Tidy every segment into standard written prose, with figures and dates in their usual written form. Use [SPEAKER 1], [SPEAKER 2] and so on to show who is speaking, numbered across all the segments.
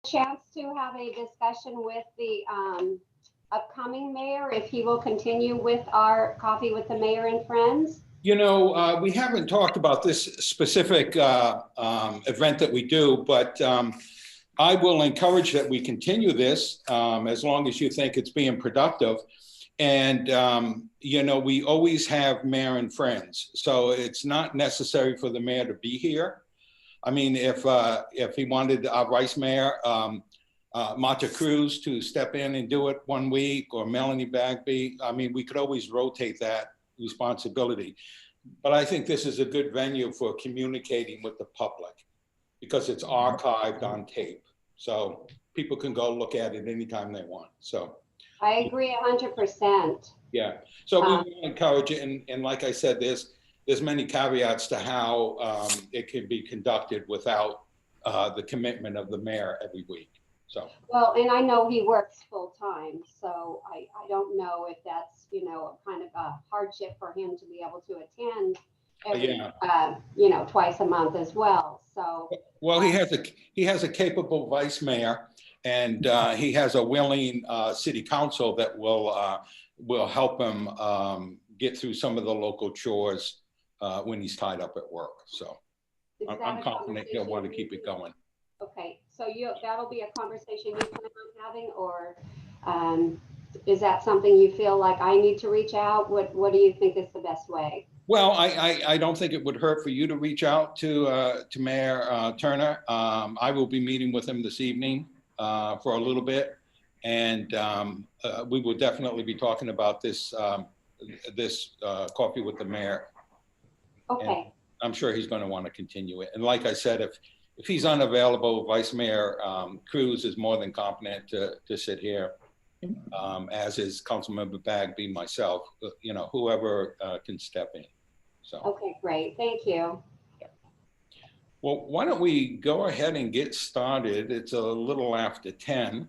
[SPEAKER 1] chance to have a discussion with the upcoming mayor, if he will continue with our Coffee with the Mayor and Friends?
[SPEAKER 2] We haven't talked about this specific event that we do, but I will encourage that we continue this as long as you think it's being productive. And, we always have mayor and friends, so it's not necessary for the mayor to be here. I mean, if he wanted our vice mayor, Marta Cruz, to step in and do it one week, or Melanie Bagby, I mean, we could always rotate that responsibility. But I think this is a good venue for communicating with the public because it's archived on tape. So people can go look at it anytime they want. So
[SPEAKER 1] I agree 100%.
[SPEAKER 2] Yeah, so we want to encourage it. And like I said, there's many caveats to how it can be conducted without the commitment of the mayor every week. So
[SPEAKER 1] well, and I know he works full time, so I don't know if that's kind of a hardship for him to be able to attend every twice a month as well. So
[SPEAKER 2] well, he has a capable vice mayor, and he has a willing city council that will help him get through some of the local chores when he's tied up at work. So I'm confident he'll want to keep it going.
[SPEAKER 1] Okay, so that'll be a conversation you plan on having, or is that something you feel like I need to reach out? What do you think is the best way?
[SPEAKER 2] Well, I don't think it would hurt for you to reach out to Mayor Turner. I will be meeting with him this evening for a little bit, and we will definitely be talking about this Coffee with the Mayor.
[SPEAKER 1] Okay.
[SPEAKER 2] And I'm sure he's going to want to continue it. And like I said, if he's unavailable, Vice Mayor Cruz is more than competent to sit here, as is Councilmember Bagby, myself, whoever can step in. So.
[SPEAKER 1] Okay, great. Thank you.
[SPEAKER 2] Well, why don't we go ahead and get started? It's a little after 10.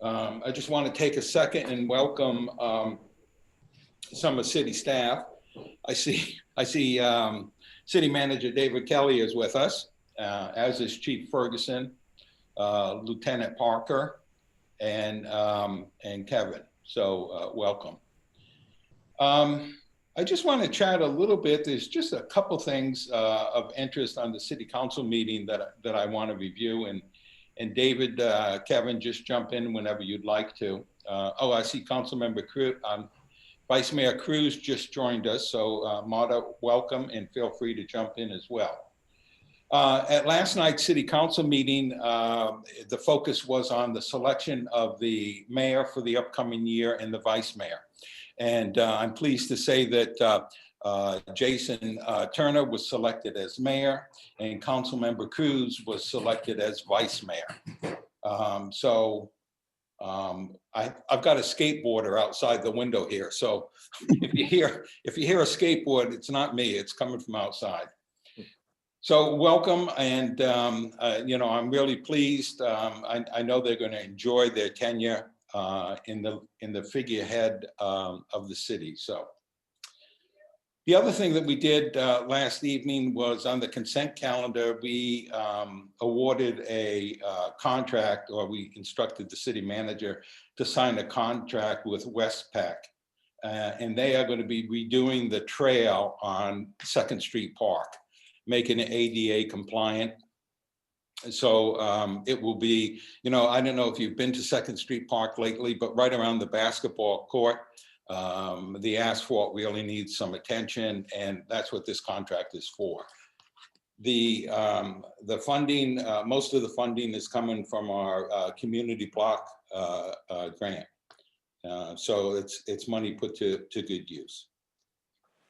[SPEAKER 2] I just want to take a second and welcome some of city staff. I see City Manager David Kelly is with us, as is Chief Ferguson, Lieutenant Parker, and Kevin. So welcome. I just want to chat a little bit. There's just a couple things of interest on the City Council meeting that I want to review. And David, Kevin, just jump in whenever you'd like to. I see Councilmember Cruz, Vice Mayor Cruz just joined us. So Marta, welcome, and feel free to jump in as well. At last night's City Council meeting, the focus was on the selection of the mayor for the upcoming year and the vice mayor. And I'm pleased to say that Jason Turner was selected as mayor, and Councilmember Cruz was selected as vice mayor. I've got a skateboarder outside the window here. So if you hear a skateboard, it's not me, it's coming from outside. So welcome, and I'm really pleased. I know they're going to enjoy their tenure in the figurehead of the city. So the other thing that we did last evening was on the consent calendar. We awarded a contract, or we instructed the city manager to sign a contract with Westpac, and they are going to be redoing the trail on 2nd Street Park, making it ADA compliant. So it will be, I don't know if you've been to 2nd Street Park lately, but right around the basketball court, the asphalt really needs some attention, and that's what this contract is for. The funding, most of the funding is coming from our community block grant. So it's money put to good use.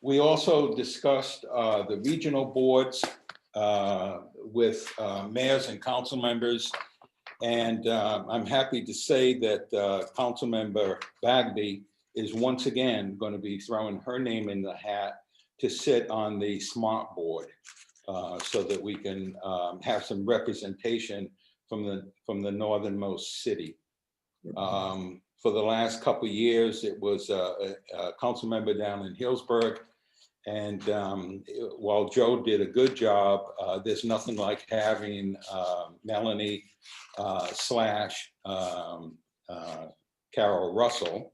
[SPEAKER 2] We also discussed the regional boards with mayors and council members. And I'm happy to say that Councilmember Bagby is once again going to be throwing her name in the hat to sit on the SMART board, so that we can have some representation from the northernmost city. For the last couple of years, it was a council member down in Hillsburg, And while Joe did a good job, there's nothing like having Melanie slash Carol Russell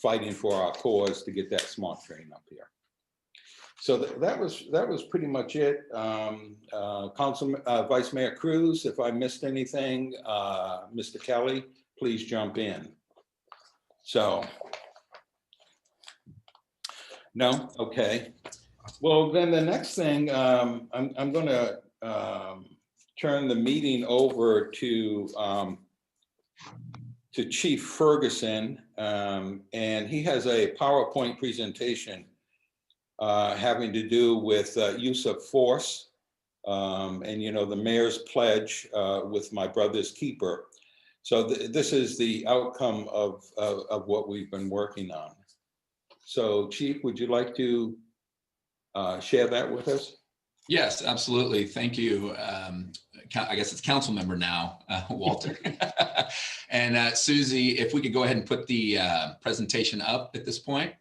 [SPEAKER 2] fighting for our cause to get that smart train up here. So that was pretty much it. Vice Mayor Cruz, if I missed anything, Mr. Kelly, please jump in. So, no, okay. Well, then the next thing, I'm going to turn the meeting over to Chief Ferguson, and he has a PowerPoint presentation having to do with use of force, and the mayor's pledge with my brother's keeper. So this is the outcome of what we've been working on. So Chief, would you like to share that with us?
[SPEAKER 3] Yes, absolutely. Thank you. I guess it's council member now, Walter. And Susie, if we could go ahead and put the presentation up at this point.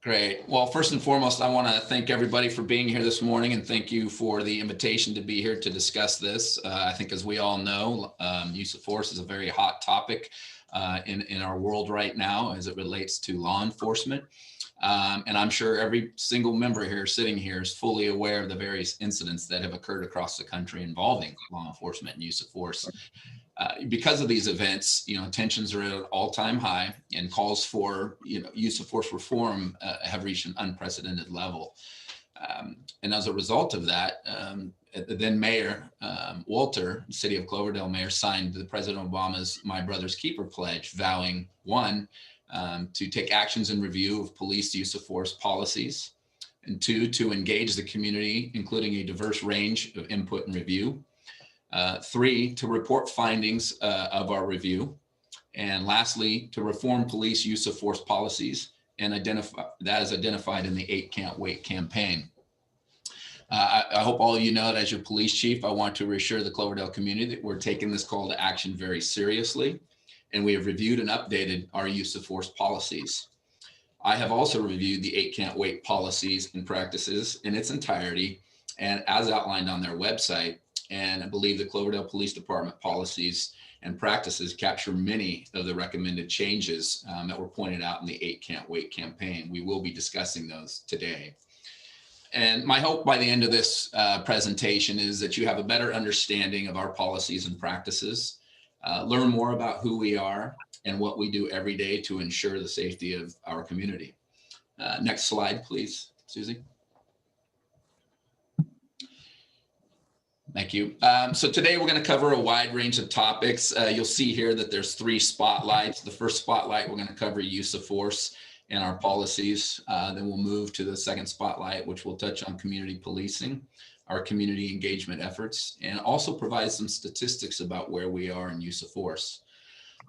[SPEAKER 3] Great. Well, first and foremost, I want to thank everybody for being here this morning, and thank you for the invitation to be here to discuss this. I think, as we all know, use of force is a very hot topic in our world right now as it relates to law enforcement. And I'm sure every single member here sitting here is fully aware of the various incidents that have occurred across the country involving law enforcement and use of force. Because of these events, tensions are at an all-time high, and calls for use of force reform have reached an unprecedented level. And as a result of that, the then Mayor Walter, City of Cloverdale Mayor, signed the President Obama's "My Brother's Keeper" pledge, vowing, one, to take actions in review of police use of force policies, and two, to engage the community, including a diverse range of input and review. Three, to report findings of our review. And lastly, to reform police use of force policies and identify that as identified in the 8 Can't Wait campaign. I hope all of you know that as your police chief, I want to reassure the Cloverdale community that we're taking this call to action very seriously, and we have reviewed and updated our use of force policies. I have also reviewed the 8 Can't Wait policies and practices in its entirety and as outlined on their website. And I believe the Cloverdale Police Department policies and practices capture many of the recommended changes that were pointed out in the 8 Can't Wait campaign. We will be discussing those today. And my hope by the end of this presentation is that you have a better understanding of our policies and practices, learn more about who we are and what we do every day to ensure the safety of our community. Next slide, please, Susie. Thank you. So today we're going to cover a wide range of topics. You'll see here that there's 3 spotlights. The first spotlight, we're going to cover use of force and our policies. Then we'll move to the second spotlight, which will touch on community policing, our community engagement efforts, and also provide some statistics about where we are in use of force.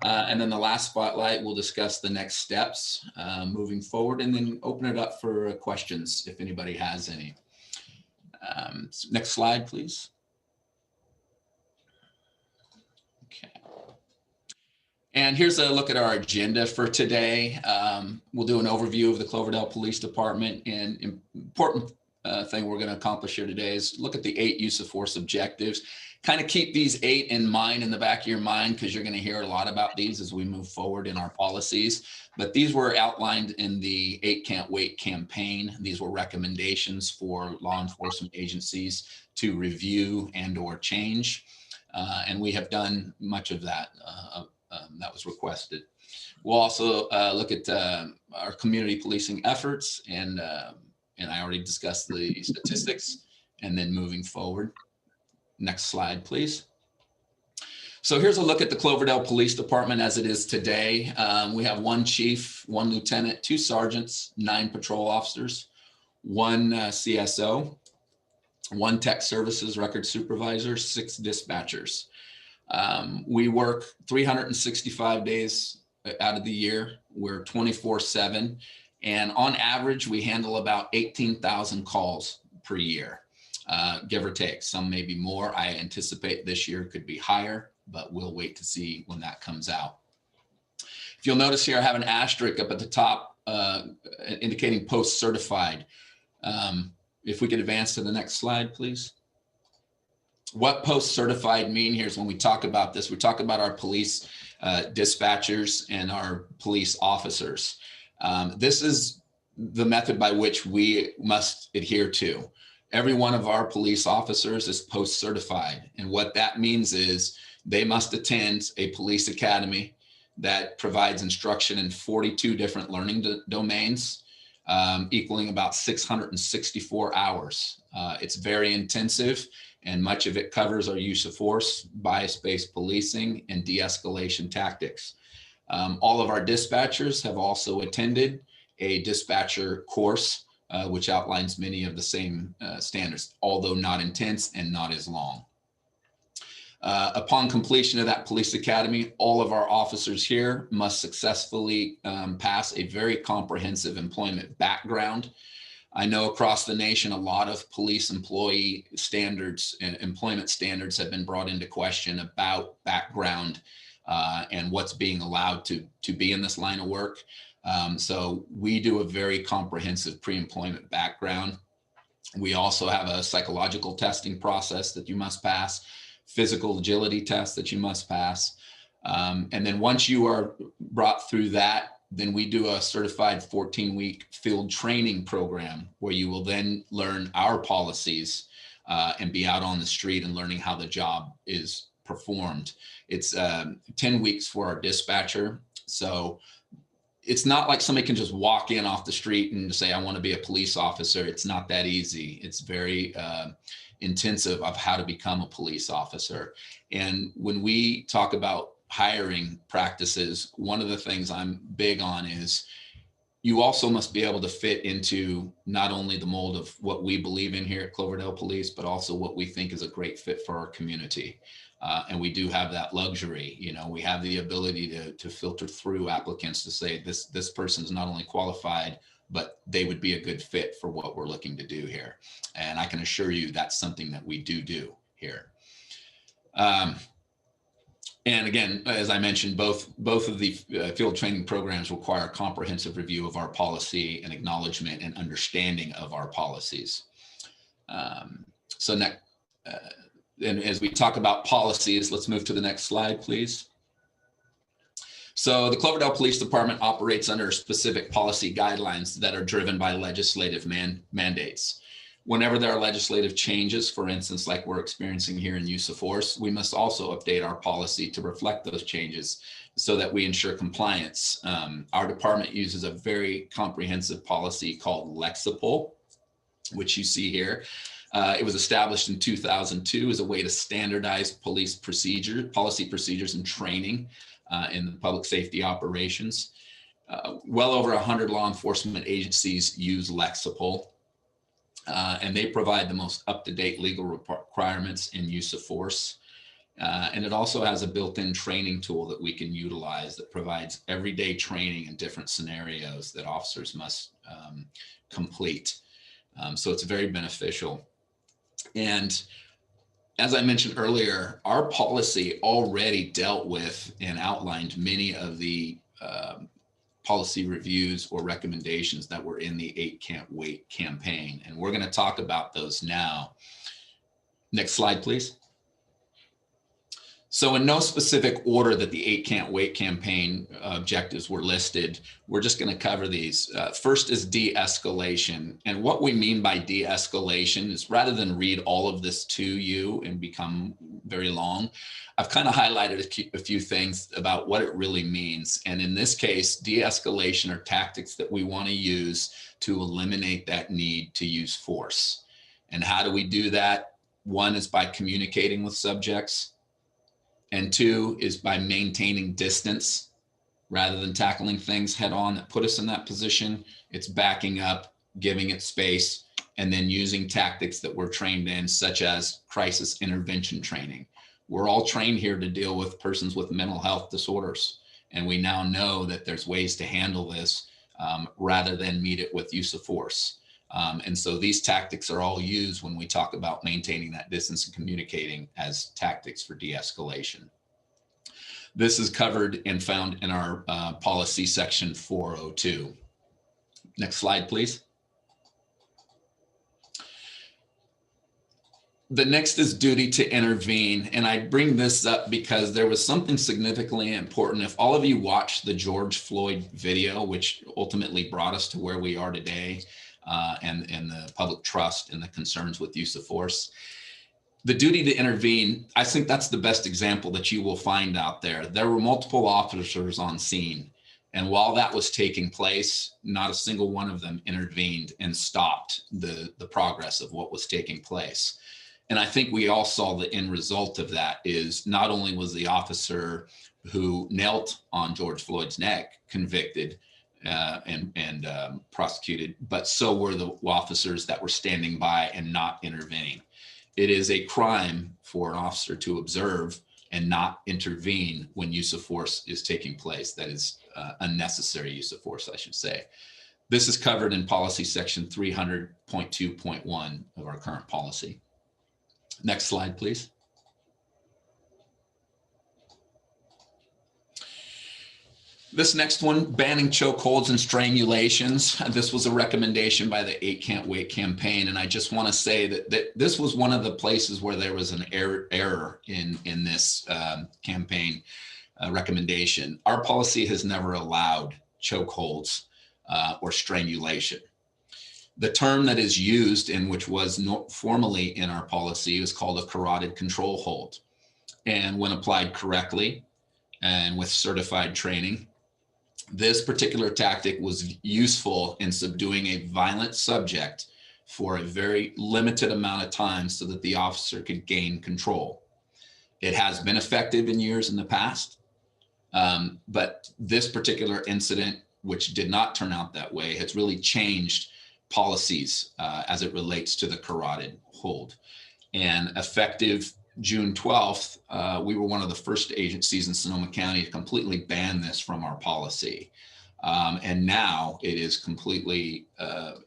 [SPEAKER 3] And then the last spotlight, we'll discuss the next steps moving forward, and then open it up for questions if anybody has any. Next slide, please. Okay. And here's a look at our agenda for today. We'll do an overview of the Cloverdale Police Department, and important thing we're going to accomplish here today is look at the 8 use of force objectives. Kind of keep these 8 in mind, in the back of your mind, because you're going to hear a lot about these as we move forward in our policies. But these were outlined in the 8 Can't Wait campaign. These were recommendations for law enforcement agencies to review and or change. And we have done much of that that was requested. We'll also look at our community policing efforts, and I already discussed the statistics, and then moving forward. Next slide, please. So here's a look at the Cloverdale Police Department as it is today. We have 1 chief, 1 lieutenant, 2 sergeants, 9 patrol officers, 1 CSO, 1 tech services record supervisor, 6 dispatchers. We work 365 days out of the year. We're 24/7. And on average, we handle about 18,000 calls per year, give or take. Some may be more. I anticipate this year could be higher, but we'll wait to see when that comes out. If you'll notice here, I have an asterisk up at the top indicating post-certified. If we could advance to the next slide, please. What post-certified mean here is when we talk about this, we talk about our police dispatchers and our police officers. This is the method by which we must adhere to. Every one of our police officers is post-certified. And what that means is they must attend a police academy that provides instruction in 42 different learning domains, equaling about 664 hours. It's very intensive, and much of it covers our use of force, bias-based policing, and de-escalation tactics. All of our dispatchers have also attended a dispatcher course, which outlines many of the same standards, although not intense and not as long. Upon completion of that police academy, all of our officers here must successfully pass a very comprehensive employment background. I know across the nation, a lot of police employee standards and employment standards have been brought into question about background and what's being allowed to be in this line of work. So we do a very comprehensive pre-employment background. We also have a psychological testing process that you must pass, physical agility test that you must pass. And then once you are brought through that, then we do a certified 14-week field training program where you will then learn our policies and be out on the street and learning how the job is performed. It's 10 weeks for our dispatcher. So it's not like somebody can just walk in off the street and say, I want to be a police officer. It's not that easy. It's very intensive of how to become a police officer. And when we talk about hiring practices, one of the things I'm big on is you also must be able to fit into not only the mold of what we believe in here at Cloverdale Police, but also what we think is a great fit for our community. And we do have that luxury. You know, we have the ability to filter through applicants to say this person is not only qualified, but they would be a good fit for what we're looking to do here. And I can assure you that's something that we do here. And again, as I mentioned, both of the field training programs require a comprehensive review of our policy and acknowledgement and understanding of our policies. So next, and as we talk about policies, let's move to the next slide, please. So the Cloverdale Police Department operates under specific policy guidelines that are driven by legislative mandates. Whenever there are legislative changes, for instance, like we're experiencing here in use of force, we must also update our policy to reflect those changes so that we ensure compliance. Our department uses a very comprehensive policy called Lexipol, which you see here. It was established in 2002 as a way to standardize policy procedures and training in the public safety operations. Well over 100 law enforcement agencies use Lexipol. And they provide the most up-to-date legal requirements in use of force. And it also has a built-in training tool that we can utilize that provides everyday training in different scenarios that officers must complete. So it's very beneficial. And as I mentioned earlier, our policy already dealt with and outlined many of the policy reviews or recommendations that were in the 8 Can't Wait campaign. And we're going to talk about those now. Next slide, please. So in no specific order that the 8 Can't Wait campaign objectives were listed, we're just going to cover these. First is de-escalation. And what we mean by de-escalation is, rather than read all of this to you and become very long, I've kind of highlighted a few things about what it really means. And in this case, de-escalation are tactics that we want to use to eliminate that need to use force. And how do we do that? One is by communicating with subjects. And 2 is by maintaining distance rather than tackling things head on that put us in that position. It's backing up, giving it space, and then using tactics that we're trained in, such as crisis intervention training. We're all trained here to deal with persons with mental health disorders. And we now know that there's ways to handle this rather than meet it with use of force. And so these tactics are all used when we talk about maintaining that distance and communicating as tactics for de-escalation. This is covered and found in our policy section 402. Next slide, please. The next is duty to intervene. And I bring this up because there was something significantly important. If all of you watched the George Floyd video, which ultimately brought us to where we are today, and the public trust and the concerns with use of force, the duty to intervene, I think that's the best example that you will find out there. There were multiple officers on scene. And while that was taking place, not a single one of them intervened and stopped the progress of what was taking place. And I think we all saw the end result of that is not only was the officer who knelt on George Floyd's neck convicted and prosecuted, but so were the officers that were standing by and not intervening. It is a crime for an officer to observe and not intervene when use of force is taking place. That is unnecessary use of force, I should say. This is covered in policy section 300.2.1 of our current policy. Next slide, please. This next one, banning chokeholds and strangulations. This was a recommendation by the 8 Can't Wait campaign. And I just want to say that this was one of the places where there was an error in this campaign recommendation. Our policy has never allowed chokeholds or strangulation. The term that is used, and which was formally in our policy, is called a carotid control hold. And when applied correctly and with certified training, this particular tactic was useful in subduing a violent subject for a very limited amount of time so that the officer could gain control. It has been effective in years in the past, but this particular incident, which did not turn out that way, has really changed policies as it relates to the carotid hold. And effective June 12th, we were one of the first agencies in Sonoma County to completely ban this from our policy. And now it is completely,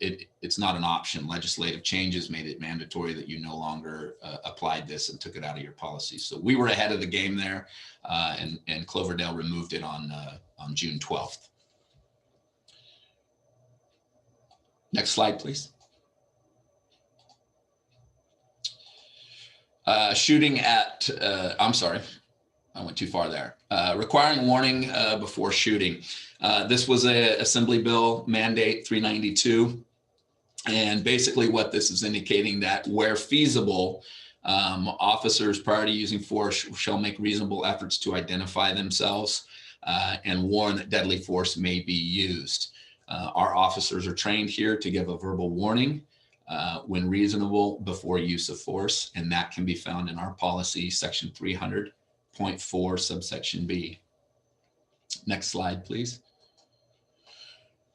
[SPEAKER 3] it's not an option. Legislative changes made it mandatory that you no longer applied this and took it out of your policy. So we were ahead of the game there, and Cloverdale removed it on June 12th. Next slide, please. Shooting at, I'm sorry, I went too far there. Requiring warning before shooting. This was a Assembly Bill Mandate 392. And basically what this is indicating that where feasible, officers prior to using force shall make reasonable efforts to identify themselves and warn that deadly force may be used. Our officers are trained here to give a verbal warning when reasonable before use of force, and that can be found in our policy section 300.4 subsection B. Next slide, please.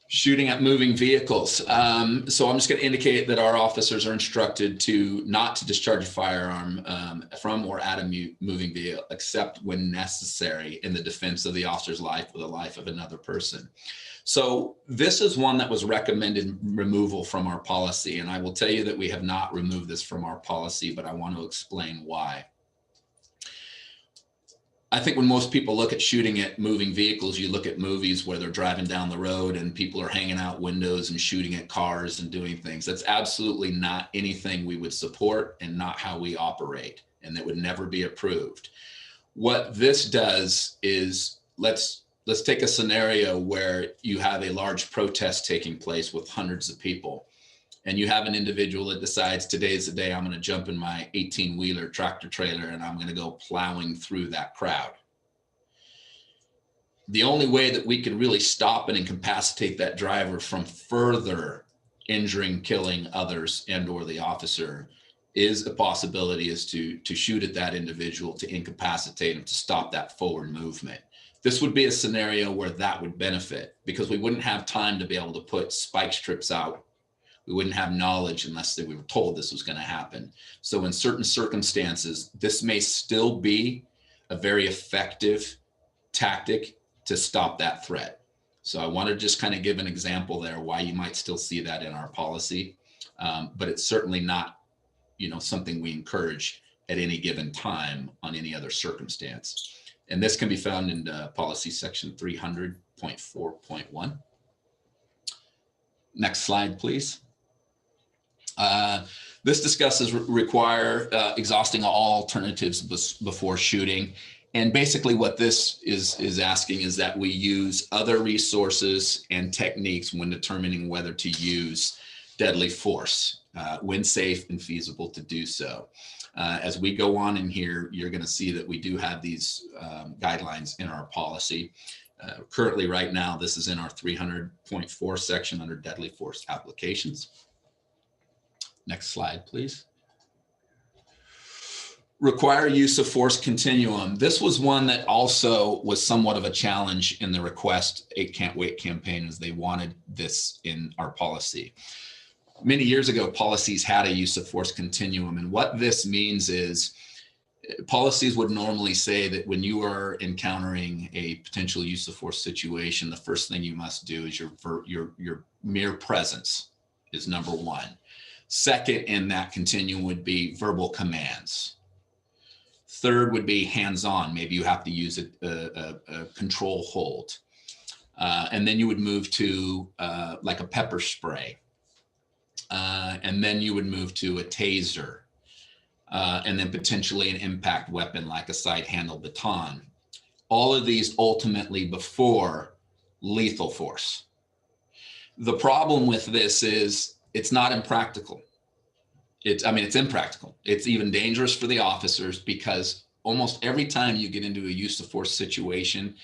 [SPEAKER 3] Shooting at moving vehicles. So I'm just going to indicate that our officers are instructed to not to discharge a firearm from or at a moving vehicle except when necessary in the defense of the officer's life or the life of another person. So this is one that was recommended removal from our policy. And I will tell you that we have not removed this from our policy, but I want to explain why. I think when most people look at shooting at moving vehicles, you look at movies where they're driving down the road and people are hanging out windows and shooting at cars and doing things. That's absolutely not anything we would support and not how we operate, and that would never be approved. What this does is let's take a scenario where you have a large protest taking place with hundreds of people, and you have an individual that decides today's the day I'm going to jump in my 18-wheeler tractor trailer and I'm going to go plowing through that crowd. The only way that we can really stop and incapacitate that driver from further injuring, killing others and or the officer is a possibility is to shoot at that individual, to incapacitate him, to stop that forward movement. This would be a scenario where that would benefit because we wouldn't have time to be able to put spike strips out. We wouldn't have knowledge unless we were told this was going to happen. So in certain circumstances, this may still be a very effective tactic to stop that threat. So I want to just kind of give an example there why you might still see that in our policy, but it's certainly not, something we encourage at any given time on any other circumstance. And this can be found in policy section 300.4.1. Next slide, please. This discusses require exhausting all alternatives before shooting. And basically what this is asking is that we use other resources and techniques when determining whether to use deadly force, when safe and feasible to do so. As we go on in here, you're going to see that we do have these guidelines in our policy. Currently, right now, this is in our 300.4 section under deadly force applications. Next slide, please. Require use of force continuum. This was one that also was somewhat of a challenge in the request 8 Can't Wait campaign, as they wanted this in our policy. Many years ago, policies had a use of force continuum. And what this means is policies would normally say that when you are encountering a potential use of force situation, the first thing you must do is your mere presence is number one. Second in that continuum would be verbal commands. Third would be hands-on. Maybe you have to use a control hold. And then you would move to like a pepper spray. And then you would move to a taser. And then potentially an impact weapon like a side-handled baton. All of these ultimately before lethal force. The problem with this is it's not impractical. It's impractical. It's even dangerous for the officers because almost every time you get into a use of force situation,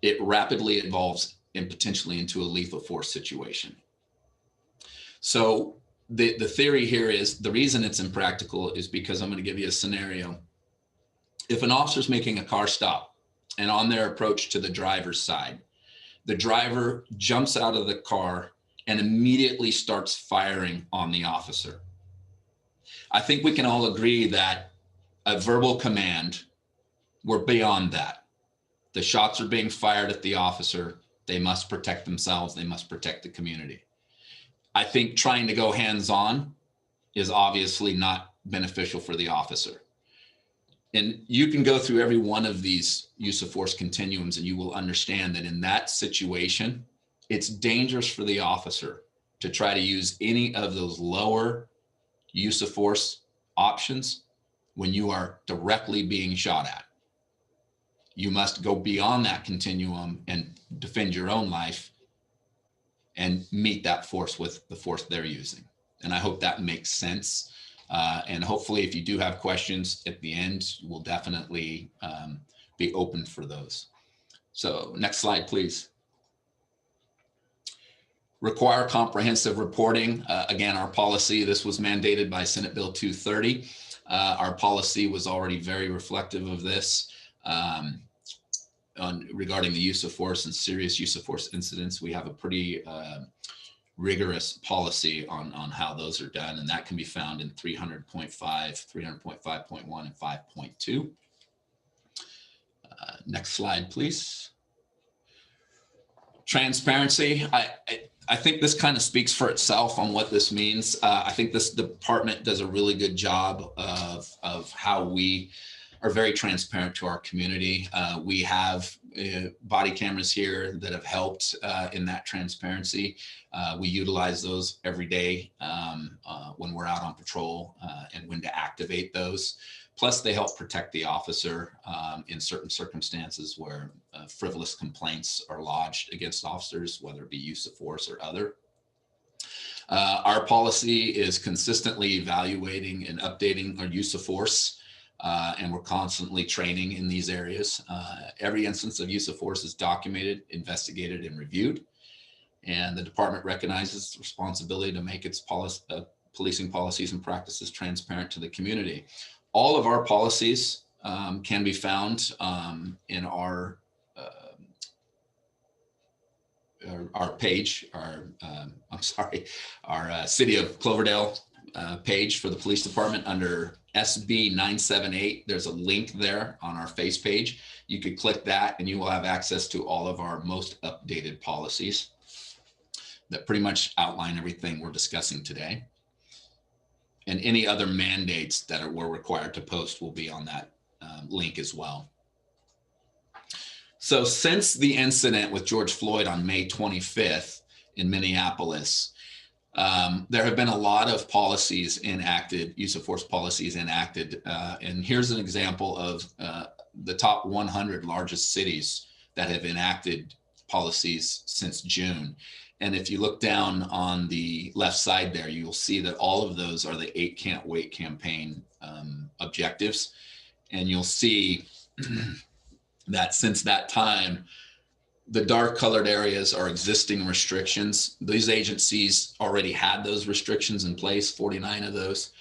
[SPEAKER 3] it rapidly evolves and potentially into a lethal force situation. So the theory here is the reason it's impractical is because I'm going to give you a scenario. If an officer's making a car stop and on their approach to the driver's side, the driver jumps out of the car and immediately starts firing on the officer. I think we can all agree that a verbal command, we're beyond that. The shots are being fired at the officer. They must protect themselves. They must protect the community. I think trying to go hands-on is obviously not beneficial for the officer. And you can go through every one of these use of force continuums and you will understand that in that situation, it's dangerous for the officer to try to use any of those lower use of force options when you are directly being shot at. You must go beyond that continuum and defend your own life and meet that force with the force they're using. And I hope that makes sense. And hopefully if you do have questions at the end, we'll definitely be open for those. So next slide, please. Require comprehensive reporting. Again, our policy, this was mandated by Senate Bill 230. Our policy was already very reflective of this. Regarding the use of force and serious use of force incidents, we have a pretty rigorous policy on how those are done, and that can be found in 300.5, 300.5.1, and 5.2. Next slide, please. Transparency. I think this kind of speaks for itself on what this means. I think this department does a really good job of how we are very transparent to our community. We have body cameras here that have helped in that transparency. We utilize those every day when we're out on patrol and when to activate those. Plus, they help protect the officer in certain circumstances where frivolous complaints are lodged against officers, whether it be use of force or other. Our policy is consistently evaluating and updating our use of force, and we're constantly training in these areas. Every instance of use of force is documented, investigated, and reviewed. And the department recognizes its responsibility to make its policing policies and practices transparent to the community. All of our policies can be found in our page, our City of Cloverdale page for the police department under SB 978. There's a link there on our face page. You could click that and you will have access to all of our most updated policies that pretty much outline everything we're discussing today. And any other mandates that we're required to post will be on that link as well. So since the incident with George Floyd on May 25th in Minneapolis, there have been a lot of policies enacted, use of force policies enacted. And here's an example of the top 100 largest cities that have enacted policies since June. And if you look down on the left side there, you'll see that all of those are the 8 Can't Wait campaign objectives. And you'll see that since that time, the dark colored areas are existing restrictions. These agencies already had those restrictions in place, 49 of those.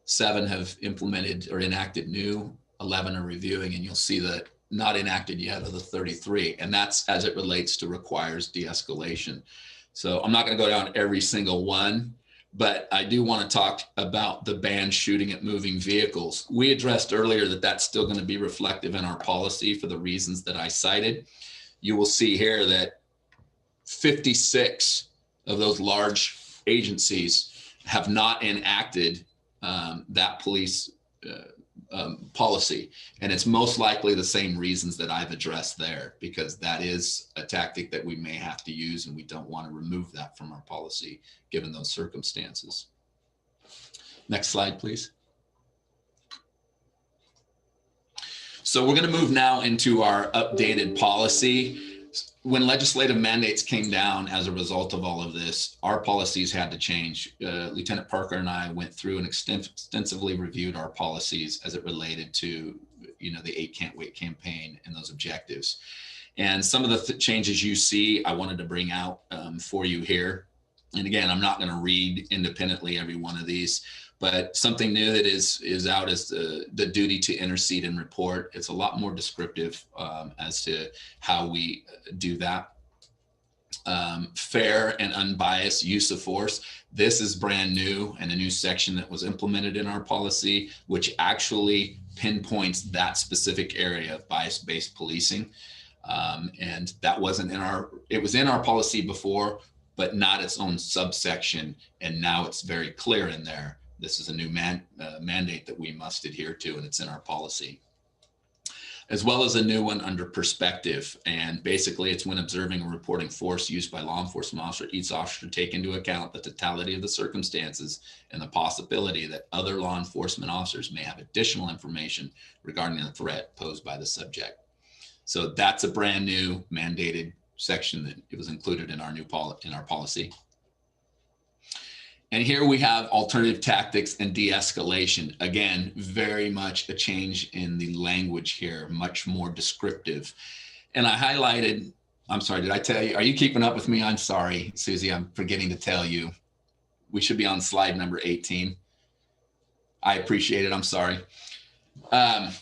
[SPEAKER 3] 7 have implemented or enacted new, 11 are reviewing, and you'll see that not enacted yet are the 33. And that's as it relates to requires de-escalation. So I'm not going to go down every single one, but I do want to talk about the ban shooting at moving vehicles. We addressed earlier that that's still going to be reflective in our policy for the reasons that I cited. You will see here that 56 of those large agencies have not enacted that police policy. And it's most likely the same reasons that I've addressed there, because that is a tactic that we may have to use, and we don't want to remove that from our policy given those circumstances. Next slide, please. So we're going to move now into our updated policy. When legislative mandates came down as a result of all of this, our policies had to change. Lieutenant Parker and I went through and extensively reviewed our policies as it related to, the 8 Can't Wait campaign and those objectives. And some of the changes you see, I wanted to bring out for you here. And again, I'm not going to read independently every one of these, but something new that is out is the duty to intercede and report. It's a lot more descriptive as to how we do that. Fair and unbiased use of force. This is brand new and a new section that was implemented in our policy, which actually pinpoints that specific area of bias-based policing. And that wasn't it was in our policy before, but not its own subsection. And now it's very clear in there. This is a new mandate that we must adhere to, and it's in our policy. As well as a new one under perspective. And basically it's when observing or reporting force used by law enforcement officer, each officer to take into account the totality of the circumstances and the possibility that other law enforcement officers may have additional information regarding the threat posed by the subject. So that's a brand new mandated section that it was included in our new policy. And here we have alternative tactics and de-escalation. Again, very much a change in the language here, much more descriptive. And I highlighted, I'm sorry, did I tell you? Are you keeping up with me? I'm sorry, Susie, I'm forgetting to tell you. We should be on slide number 18. I appreciate it, I'm sorry. I've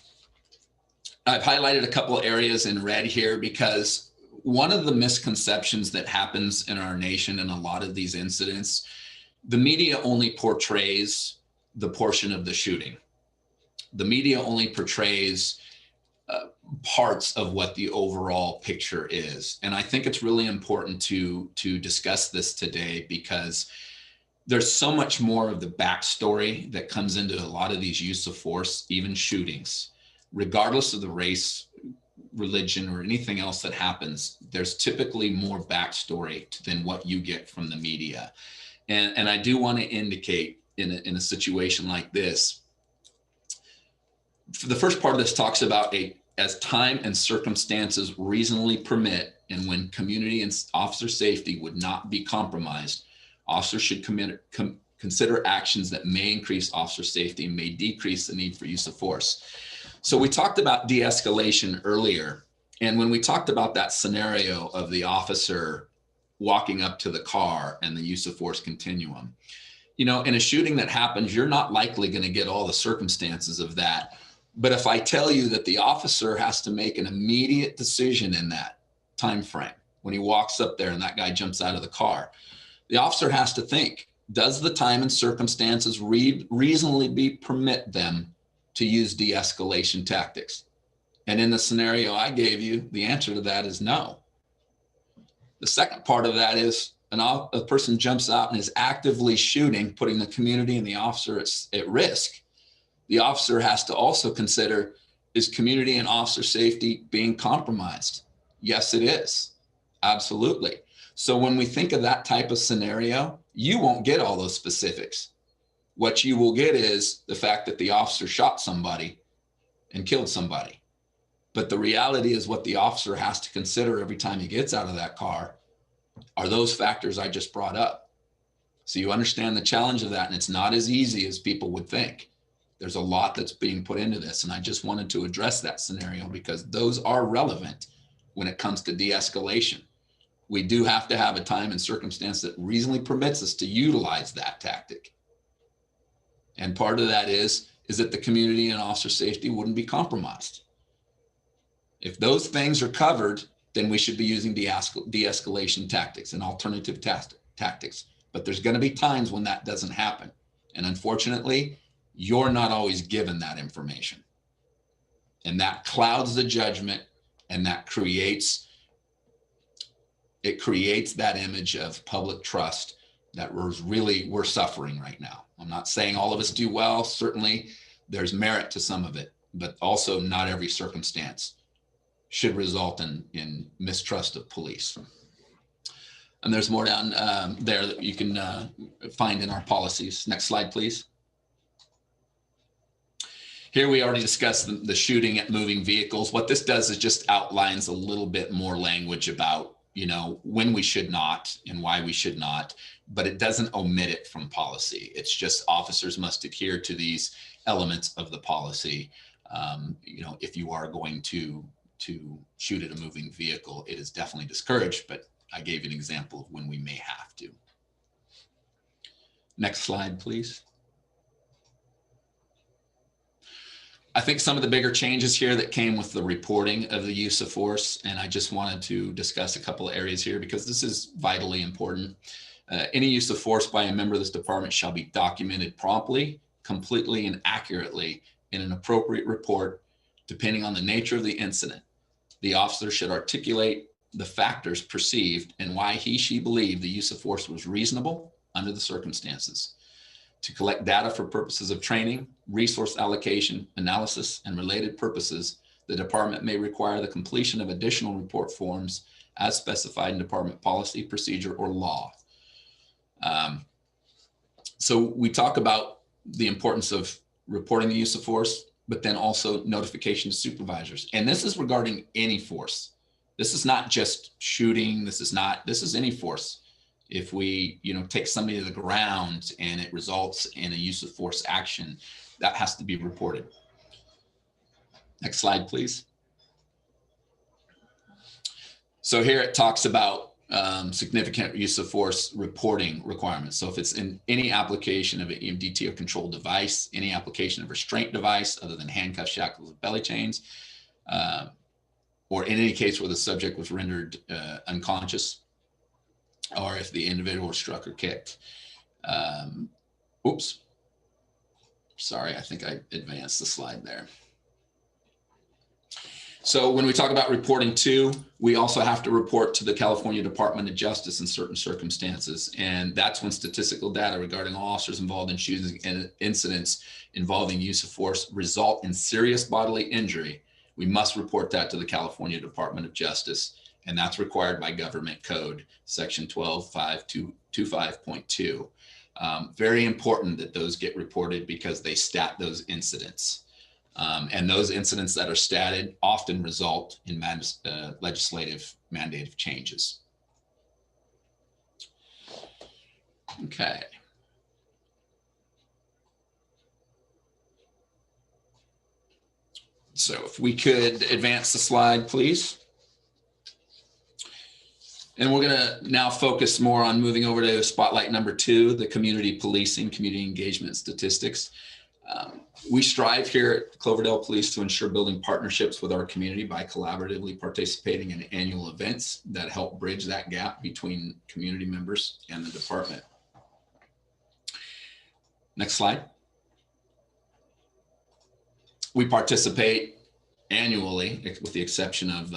[SPEAKER 3] highlighted a couple of areas in red here because one of the misconceptions that happens in our nation in a lot of these incidents, the media only portrays the portion of the shooting. The media only portrays parts of what the overall picture is. And I think it's really important to discuss this today because there's so much more of the backstory that comes into a lot of these use of force, even shootings, regardless of the race, religion, or anything else that happens. There's typically more backstory than what you get from the media. And I do want to indicate in a situation like this, for the first part of this talks about as time and circumstances reasonably permit, and when community and officer safety would not be compromised, officers should consider actions that may increase officer safety and may decrease the need for use of force. So we talked about de-escalation earlier. And when we talked about that scenario of the officer walking up to the car and the use of force continuum, in a shooting that happens, you're not likely going to get all the circumstances of that. But if I tell you that the officer has to make an immediate decision in that time frame, when he walks up there and that guy jumps out of the car, the officer has to think, does the time and circumstances reasonably permit them to use de-escalation tactics? And in the scenario I gave you, the answer to that is no. The second part of that is a person jumps out and is actively shooting, putting the community and the officer at risk. The officer has to also consider, is community and officer safety being compromised? Yes, it is. Absolutely. So when we think of that type of scenario, you won't get all those specifics. What you will get is the fact that the officer shot somebody and killed somebody. But the reality is what the officer has to consider every time he gets out of that car are those factors I just brought up. So you understand the challenge of that, and it's not as easy as people would think. There's a lot that's being put into this, and I just wanted to address that scenario because those are relevant when it comes to de-escalation. We do have to have a time and circumstance that reasonably permits us to utilize that tactic. And part of that is that the community and officer safety wouldn't be compromised. If those things are covered, then we should be using de-escalation tactics and alternative tactics. But there's going to be times when that doesn't happen. And unfortunately, you're not always given that information. And that clouds the judgment, and that creates that image of public trust that we're suffering right now. I'm not saying all of us do well. Certainly there's merit to some of it, but also not every circumstance should result in mistrust of police. And there's more down there that you can find in our policies. Next slide, please. Here we already discussed the shooting at moving vehicles. What this does is just outlines a little bit more language about, when we should not and why we should not, but it doesn't omit it from policy. It's just officers must adhere to these elements of the policy. If you are going to shoot at a moving vehicle, it is definitely discouraged, but I gave an example of when we may have to. Next slide, please. I think some of the bigger changes here that came with the reporting of the use of force, and I just wanted to discuss a couple of areas here because this is vitally important. Any use of force by a member of this department shall be documented promptly, completely, and accurately in an appropriate report, depending on the nature of the incident. The officer should articulate the factors perceived and why she believed the use of force was reasonable under the circumstances. To collect data for purposes of training, resource allocation, analysis, and related purposes, the department may require the completion of additional report forms as specified in department policy, procedure, or law. So we talk about the importance of reporting the use of force, but then also notification to supervisors. And this is regarding any force. This is not just shooting. This is any force. If we, take somebody to the ground and it results in a use of force action, that has to be reported. Next slide, please. So here it talks about significant use of force reporting requirements. So if it's in any application of an EMDT or controlled device, any application of restraint device other than handcuffs, shackles, and belly chains, or in any case where the subject was rendered unconscious, or if the individual was struck or kicked. Oops. Sorry, I think I advanced the slide there. So when we talk about reporting to, we also have to report to the California Department of Justice in certain circumstances. And that's when statistical data regarding all officers involved in shooting and incidents involving use of force result in serious bodily injury. We must report that to the California Department of Justice. And that's required by government code, section 12.525.2. Very important that those get reported because they stat those incidents. And those incidents that are statted often result in legislative mandative changes. Okay. So if we could advance the slide, please. And we're going to now focus more on moving over to spotlight number 2, the community policing, community engagement statistics. We strive here at Cloverdale Police to ensure building partnerships with our community by collaboratively participating in annual events that help bridge that gap between community members and the department. Next slide. We participate annually, with the exception of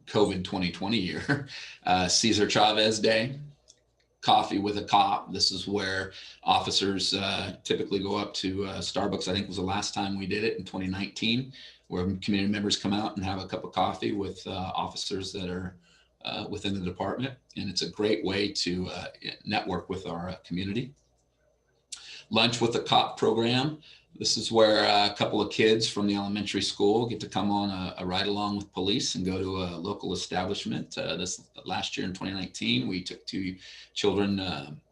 [SPEAKER 3] COVID 2020 year, Cesar Chavez Day, Coffee with a Cop. This is where officers typically go up to Starbucks. I think was the last time we did it in 2019. where community members come out and have a cup of coffee with officers that are within the department. And it's a great way to network with our community. Lunch with the Cop program. This is where a couple of kids from the elementary school get to come on a ride along with police and go to a local establishment. This last year in 2019, we took 2 children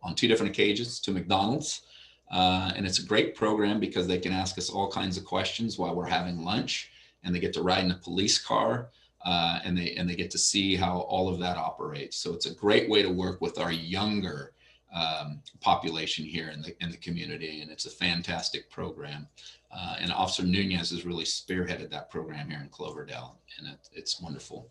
[SPEAKER 3] on 2 different occasions to McDonald's. And it's a great program because they can ask us all kinds of questions while we're having lunch, and they get to ride in a police car, and they get to see how all of that operates. So it's a great way to work with our younger population here in the community, and it's a fantastic program. And Officer Nunez has really spearheaded that program here in Cloverdale, and it's wonderful.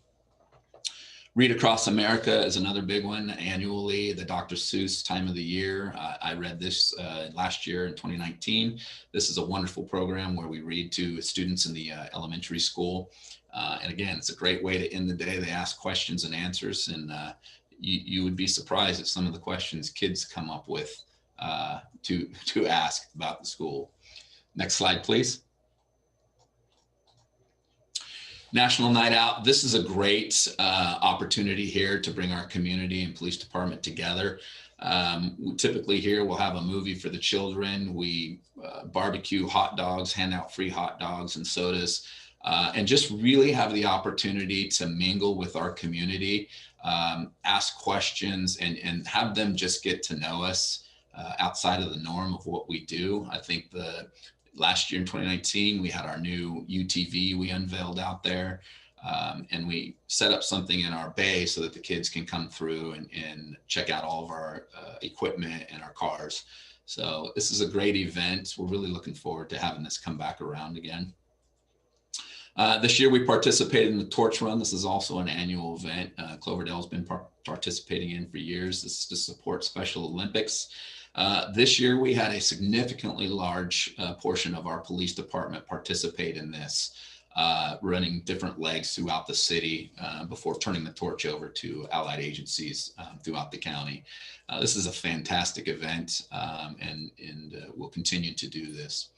[SPEAKER 3] Read Across America is another big one. Annually, the Dr. Seuss time of the year. I read this last year in 2019. This is a wonderful program where we read to students in the elementary school. And again, it's a great way to end the day. They ask questions and answers, and you would be surprised at some of the questions kids come up with to ask about the school. Next slide, please. National Night Out. This is a great opportunity here to bring our community and police department together. Typically here we'll have a movie for the children. We barbecue hot dogs, hand out free hot dogs and sodas, and just really have the opportunity to mingle with our community, ask questions, and have them just get to know us outside of the norm of what we do. I think last year in 2019, we had our new UTV we unveiled out there, and we set up something in our bay so that the kids can come through and check out all of our equipment and our cars. So this is a great event. We're really looking forward to having this come back around again. This year we participated in the Torch Run. This is also an annual event. Cloverdale's been participating in for years. This is to support Special Olympics. This year we had a significantly large portion of our police department participate in this, running different legs throughout the city before turning the torch over to allied agencies throughout the county. This is a fantastic event, and we'll continue to do this.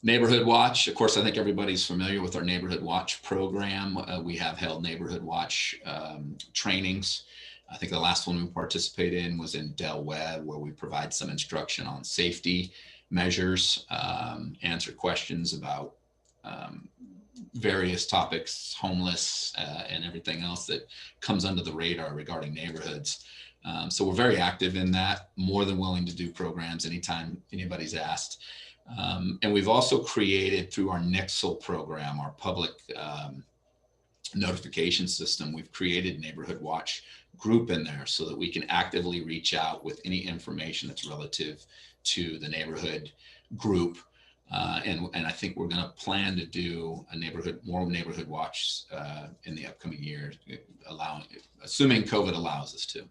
[SPEAKER 3] Neighborhood Watch, of course, I think everybody's familiar with our Neighborhood Watch program. We have held Neighborhood Watch trainings. I think the last one we participated in was in Del Webb, where we provide some instruction on safety measures, answer questions about various topics, homeless, and everything else that comes under the radar regarding neighborhoods. So we're very active in that, more than willing to do programs anytime anybody's asked. And we've also created, through our Nixle program, our public notification system, we've created Neighborhood Watch group in there so that we can actively reach out with any information that's relative to the neighborhood group. And I think we're going to plan to do more Neighborhood Watch in the upcoming year, assuming COVID allows us to.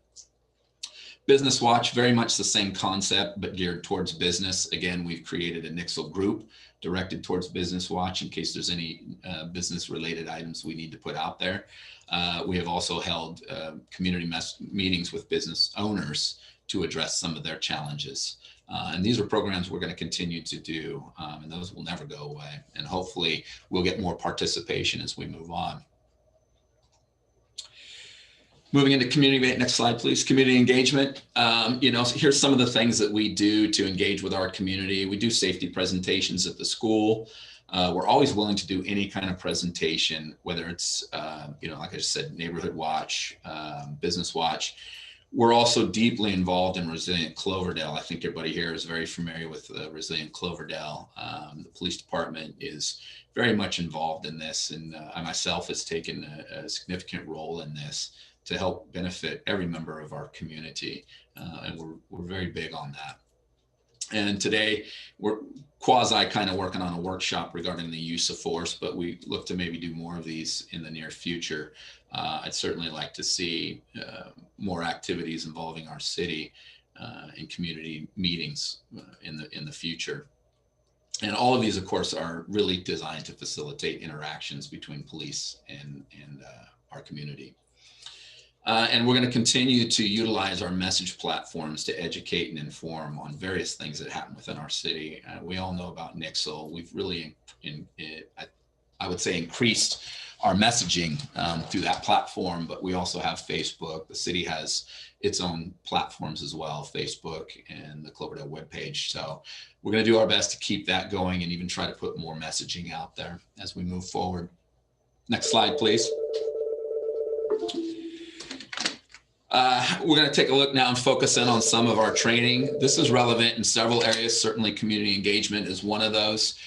[SPEAKER 3] Business Watch, very much the same concept, but geared towards business. Again, we've created a Nixle group directed towards Business Watch in case there's any business related items we need to put out there. We have also held community meetings with business owners to address some of their challenges. And these are programs we're going to continue to do, and those will never go away. And hopefully we'll get more participation as we move on. Moving into community, next slide, please. Community engagement. So here's some of the things that we do to engage with our community. We do safety presentations at the school. We're always willing to do any kind of presentation, whether it's, like I just said, Neighborhood Watch, Business Watch. We're also deeply involved in Resilient Cloverdale. I think everybody here is very familiar with Resilient Cloverdale. The police department is very much involved in this, and I myself has taken a significant role in this to help benefit every member of our community. And we're very big on that. And today we're quasi kind of working on a workshop regarding the use of force, but we look to maybe do more of these in the near future. I'd certainly like to see more activities involving our city in community meetings in the future. And all of these, of course, are really designed to facilitate interactions between police and our community. And we're going to continue to utilize our message platforms to educate and inform on various things that happen within our city. We all know about Nixle. We've really I would say, increased our messaging through that platform, but we also have Facebook. The city has its own platforms as well, Facebook and the Cloverdale webpage. So we're going to do our best to keep that going and even try to put more messaging out there as we move forward. Next slide, please. We're going to take a look now and focus in on some of our training. This is relevant in several areas. Certainly community engagement is one of those.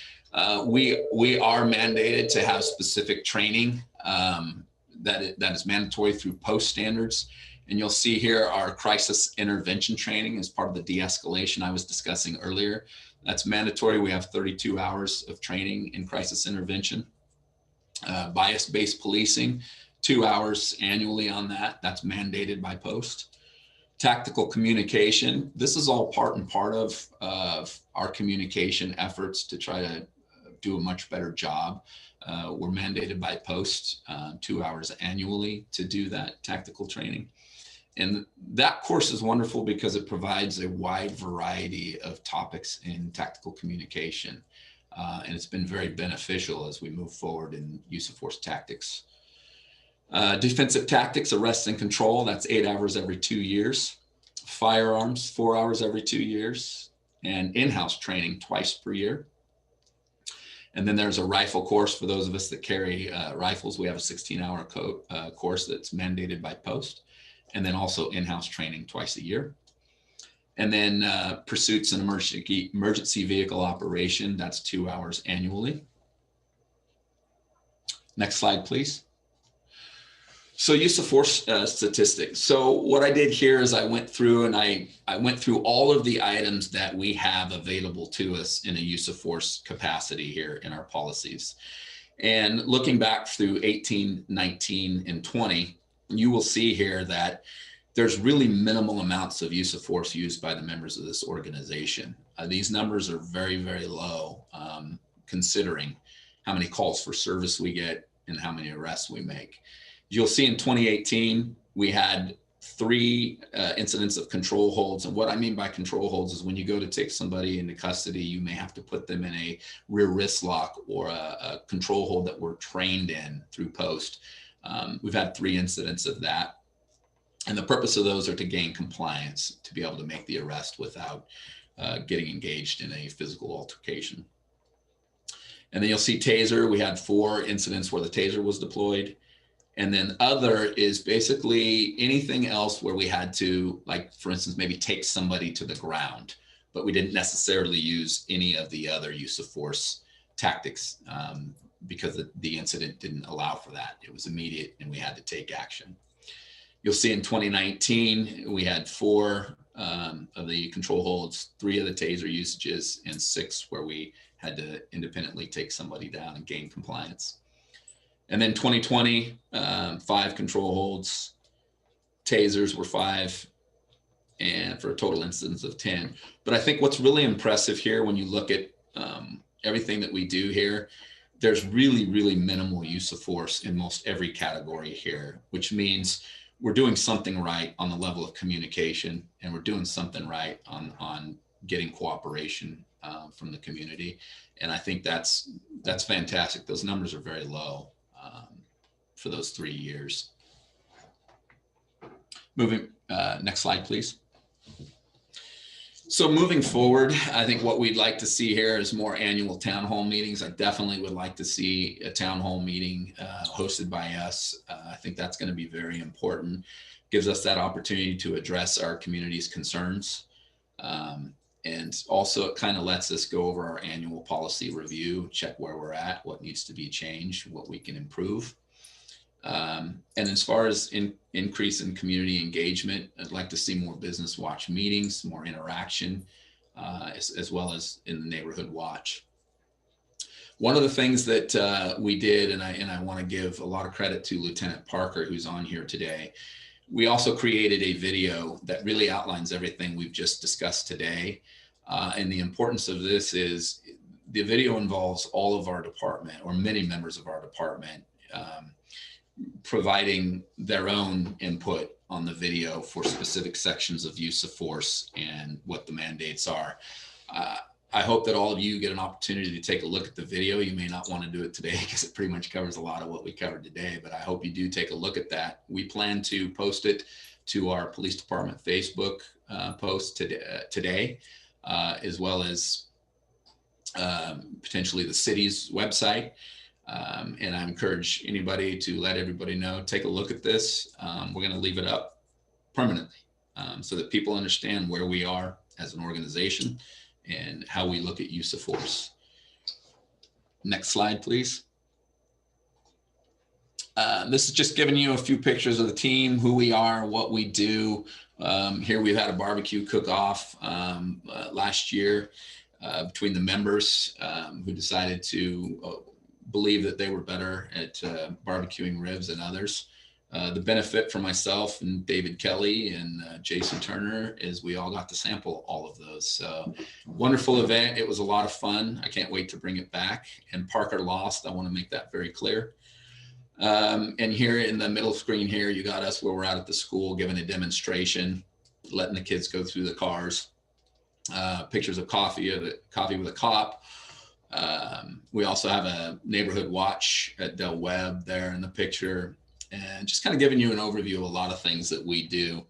[SPEAKER 3] We are mandated to have specific training that is mandatory through post standards. And you'll see here our crisis intervention training as part of the de-escalation I was discussing earlier. That's mandatory. We have 32 hours of training in crisis intervention. Bias-based policing, 2 hours annually on that. That's mandated by post. Tactical communication. This is all part and part of our communication efforts to try to do a much better job. We're mandated by post 2 hours annually to do that tactical training. And that course is wonderful because it provides a wide variety of topics in tactical communication. And it's been very beneficial as we move forward in use of force tactics. Defensive tactics, arrest and control, that's 8 hours every 2 years. Firearms, 4 hours every 2 years. And in-house training twice per year. And then there's a rifle course for those of us that carry rifles. We have a 16-hour course that's mandated by post. And then also in-house training twice a year. And then pursuits and emergency vehicle operation, that's 2 hours annually. Next slide, please. So use of force statistics. So what I did here is I went through and I went through all of the items that we have available to us in a use of force capacity here in our policies. And looking back through 18, 19, and 20, you will see here that there's really minimal amounts of use of force used by the members of this organization. These numbers are very, very low, considering how many calls for service we get and how many arrests we make. You'll see in 2018, we had 3 incidents of control holds. And what I mean by control holds is when you go to take somebody into custody, you may have to put them in a rear wrist lock or a control hold that we're trained in through post. We've had 3 incidents of that. And the purpose of those are to gain compliance, to be able to make the arrest without getting engaged in a physical altercation. And then you'll see taser. We had 4 incidents where the taser was deployed. And then other is basically anything else where we had to, like, for instance, maybe take somebody to the ground, but we didn't necessarily use any of the other use of force tactics because the incident didn't allow for that. It was immediate and we had to take action. You'll see in 2019, we had 4 of the control holds, 3 of the taser usages, and 6 where we had to independently take somebody down and gain compliance. And then 2020, 5 control holds, tasers were 5, and for a total incidence of 10. But I think what's really impressive here, when you look at everything that we do here, there's really, really minimal use of force in most every category here, which means we're doing something right on the level of communication, and we're doing something right on getting cooperation from the community. And I think that's fantastic. Those numbers are very low for those 3 years. Moving, next slide, please. So moving forward, I think what we'd like to see here is more annual town hall meetings. I definitely would like to see a town hall meeting hosted by us. I think that's going to be very important. Gives us that opportunity to address our community's concerns. And also it kind of lets us go over our annual policy review, check where we're at, what needs to be changed, what we can improve. And as far as increase in community engagement, I'd like to see more business watch meetings, more interaction, as well as in the neighborhood watch. One of the things that we did, and I want to give a lot of credit to Lieutenant Parker, who's on here today. We also created a video that really outlines everything we've just discussed today. And the importance of this is the video involves all of our department, or many members of our department, providing their own input on the video for specific sections of use of force and what the mandates are. I hope that all of you get an opportunity to take a look at the video. You may not want to do it today because it pretty much covers a lot of what we covered today, but I hope you do take a look at that. We plan to post it to our police department Facebook post today, as well as potentially the city's website. And I encourage anybody to let everybody know, take a look at this. We're going to leave it up permanently so that people understand where we are as an organization and how we look at use of force. Next slide, please. This is just giving you a few pictures of the team, who we are, what we do. Here we've had a barbecue cook-off last year between the members who decided to believe that they were better at barbecuing ribs than others. The benefit for myself and David Kelly and Jason Turner is we all got to sample all of those. So wonderful event. It was a lot of fun. I can't wait to bring it back. And Parker lost. I want to make that very clear. And here in the middle screen here, you got us where we're out at the school giving a demonstration, letting the kids go through the cars. Pictures of coffee with a cop. We also have a neighborhood watch at Del Webb there in the picture, and just kind of giving you an overview of a lot of things that we do.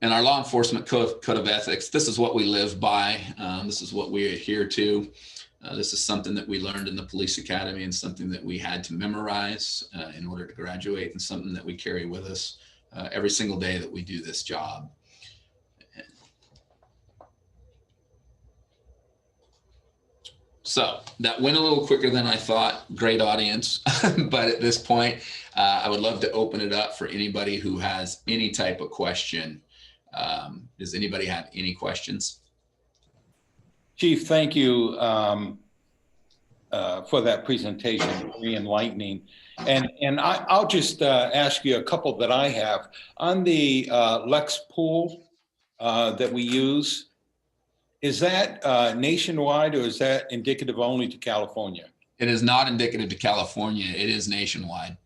[SPEAKER 3] And our law enforcement code of ethics, this is what we live by. This is what we adhere to. This is something that we learned in the police academy and something that we had to memorize in order to graduate, and something that we carry with us every single day that we do this job. So that went a little quicker than I thought. Great audience. But at this point, I would love to open it up for anybody who has any type of question. Does anybody have any questions?
[SPEAKER 2] Chief, thank you for that presentation, very enlightening. And I'll just ask you a couple that I have. On the Lex pool that we use, is that nationwide, or is that indicative only to California?
[SPEAKER 3] It is not indicative to California. It is nationwide.